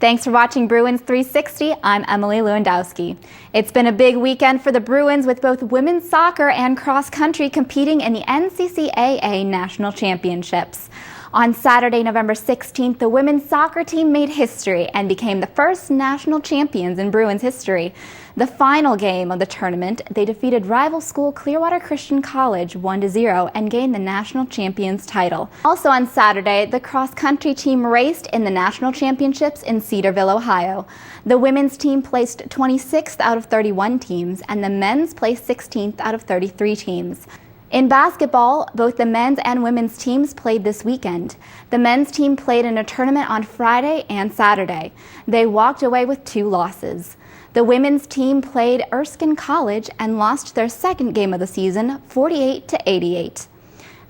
Thanks for watching Bruins 360. I'm Emily Lewandowski. It's been a big weekend for the Bruins with both women's soccer and cross country competing in the NCCAA National Championships. On Saturday, November 16th, the women's soccer team made history and became the first national champions in Bruins history. The final game of the tournament, they defeated rival school Clearwater Christian College 1-0 and gained the national champions title. Also on Saturday, the cross-country team raced in the national championships in Cedarville, Ohio. The women's team placed 26th out of 31 teams, and the men's placed 16th out of 33 teams. In basketball, both the men's and women's teams played this weekend. The men's team played in a tournament on Friday and Saturday. They walked away with 2 losses. The women's team played Erskine College and lost their second game of the season, 48-88.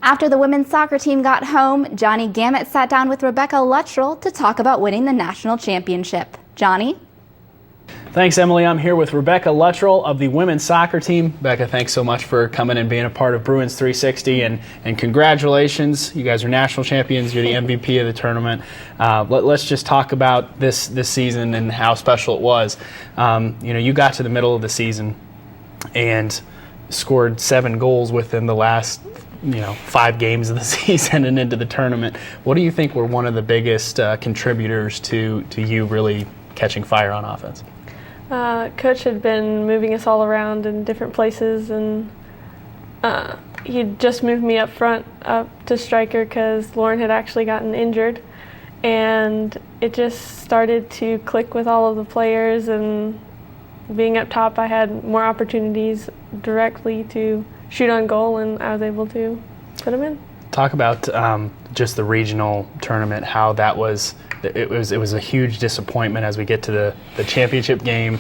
After the women's soccer team got home, Johnny Gamet sat down with Rebecca Luttrell to talk about winning the national championship. Johnny? Thanks, Emily. I'm here with Rebecca Luttrell of the women's soccer team. Rebecca, thanks so much for coming and being a part of Bruins 360, and congratulations. You guys are national champions. You're the MVP of the tournament. Let's just talk about this season and how special it was. You got to the middle of the season and scored 7 goals within the last 5 games of the season and into the tournament. What do you think were one of the biggest contributors to you really catching fire on offense? Coach had been moving us all around in different places, and he just moved me up front, up to striker, because Lauren had actually gotten injured, and it just started to click with all of the players, and being up top I had more opportunities directly to shoot on goal, and I was able to put them in. Talk about just the regional tournament, how that was. It was a huge disappointment as we get to the championship game.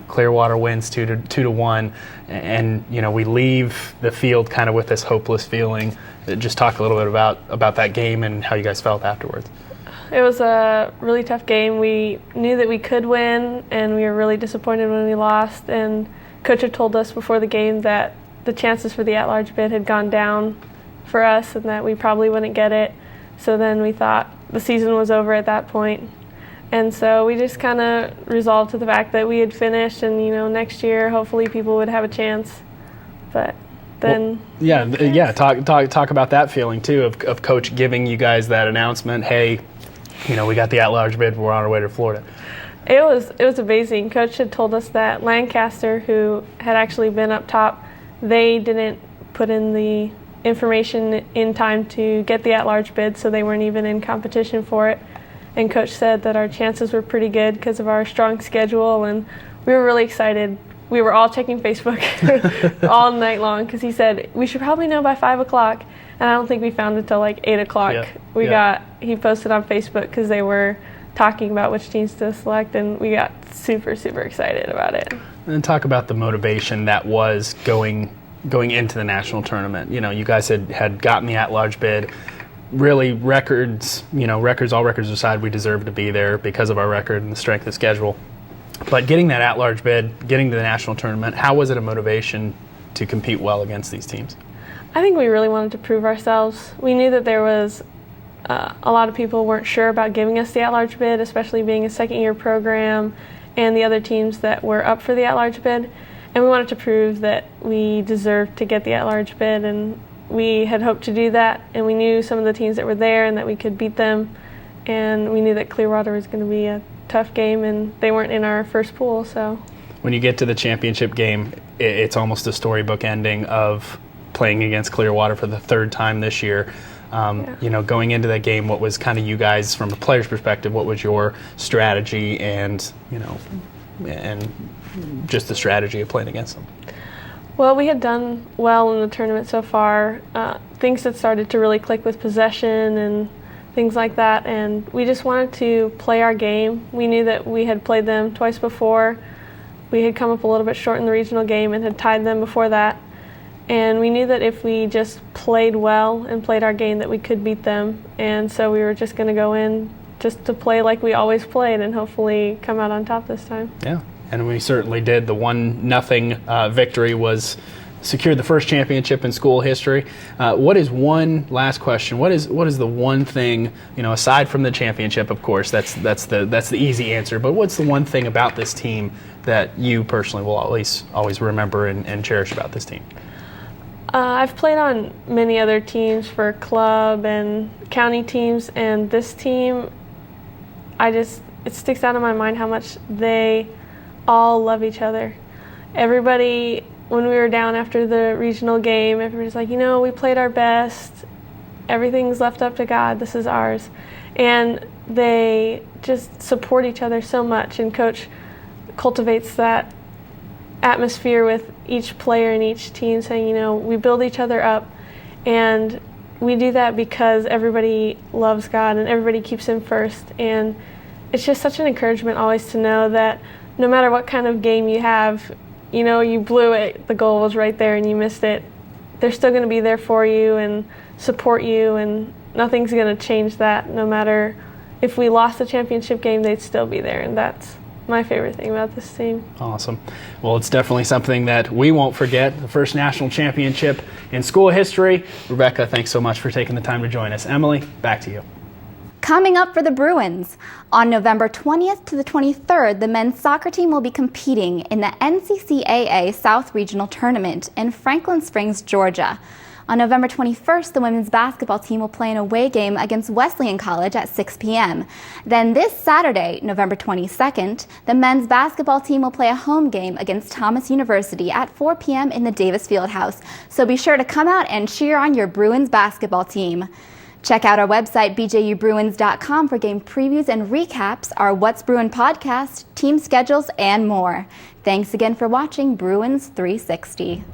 Clearwater wins 2-1, and we leave the field kind of with this hopeless feeling. Just talk a little bit about that game and how you guys felt afterwards. It was a really tough game. We knew that we could win, and we were really disappointed when we lost. And Coach had told us before the game that the chances for the at-large bid had gone down for us, and that we probably wouldn't get it. So then we thought the season was over at that point. And so we just kind of resolved to the fact that we had finished, and next year hopefully people would have a chance. But then talk about that feeling too of Coach giving you guys that announcement, hey, we got the at-large bid, we're on our way to Florida. It was amazing. Coach had told us that Lancaster, who had actually been up top, they didn't put in the information in time to get the at-large bid, so they weren't even in competition for it. And Coach said that our chances were pretty good because of our strong schedule, and we were really excited. We were all checking Facebook all night long, because he said we should probably know by 5 o'clock, and I don't think we found it till like 8 o'clock. He posted on Facebook because they were talking about which teams to select, and we got super, super excited about it. And talk about the motivation that was going into the national tournament. You guys had gotten the at-large bid. Really, all records aside, we deserved to be there because of our record and the strength of schedule. But getting that at-large bid, getting to the national tournament, how was it a motivation to compete well against these teams? I think we really wanted to prove ourselves. We knew that there was a lot of people weren't sure about giving us the at-large bid, especially being a second-year program and the other teams that were up for the at-large bid. And we wanted to prove that we deserved to get the at-large bid, and we had hoped to do that, and we knew some of the teams that were there and that we could beat them, and we knew that Clearwater was going to be a tough game, and they weren't in our first pool. So when you get to the championship game, it's almost a storybook ending of playing against Clearwater for the 3rd time this year. Going into that game, what was kind of you guys, from a player's perspective, what was your strategy and just the strategy of playing against them? Well, we had done well in the tournament so far. Things had started to really click with possession and things like that, and we just wanted to play our game. We knew that we had played them twice before. We had come up a little bit short in the regional game and had tied them before that. And we knew that if we just played well and played our game, that we could beat them. And so we were just going to go in just to play like we always played and hopefully come out on top this time. Yeah, and we certainly did. The 1-0 victory was secured the first championship in school history. What is one last question? What is the one thing, aside from the championship, of course, that's the easy answer, but what's the one thing about this team that you personally will always remember and cherish about this team? I've played on many other teams for club and county teams, and this team, it sticks out in my mind how much they all love each other. Everybody, when we were down after the regional game, everybody's like, we played our best. Everything's left up to God. This is ours. And they just support each other so much, and Coach cultivates that atmosphere with each player and each team, saying, we build each other up, and we do that because everybody loves God and everybody keeps Him first. And it's just such an encouragement always to know that no matter what kind of game you have, you blew it, the goal was right there and you missed it, they're still going to be there for you and support you, and nothing's going to change that. No matter if we lost the championship game, they'd still be there, and that's my favorite thing about this team. Awesome. Well, it's definitely something that we won't forget, the first national championship in school history. Rebecca, thanks so much for taking the time to join us. Emily, back to you. Coming up for the Bruins, on November 20th to the 23rd, the men's soccer team will be competing in the NCCAA South Regional Tournament in Franklin Springs, Georgia. On November 21st, the women's basketball team will play an away game against Wesleyan College at 6 p.m. Then this Saturday, November 22nd, the men's basketball team will play a home game against Thomas University at 4 p.m. in the Davis Fieldhouse. So be sure to come out and cheer on your Bruins basketball team. Check out our website, bjubruins.com, for game previews and recaps, our What's Bruin podcast, team schedules, and more. Thanks again for watching Bruins 360.